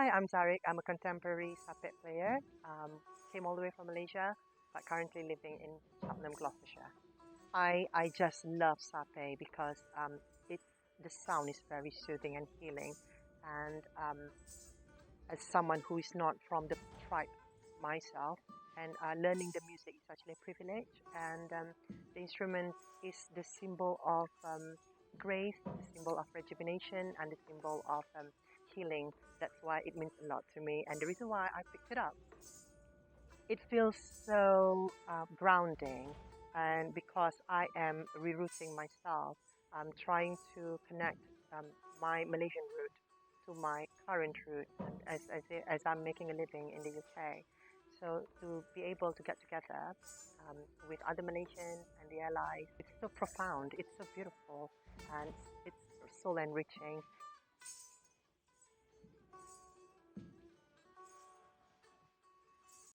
Hi, I'm Zariq. I'm a contemporary Sape player. Came all the way from Malaysia, but currently living in Cheltenham, Gloucestershire. I just love Sape because the sound is very soothing and healing. And as someone who is not from the tribe myself, and learning the music is actually a privilege. And the instrument is the symbol of grace, the symbol of rejuvenation, and the symbol of healing. That's why it means a lot to me. And the reason why I picked it up, it feels so grounding. And because I am rerouting myself, I'm trying to connect my Malaysian root to my current root, and as I'm making a living in the UK. So to be able to get together with other Malaysians and the allies, it's so profound, it's so beautiful, and it's soul enriching.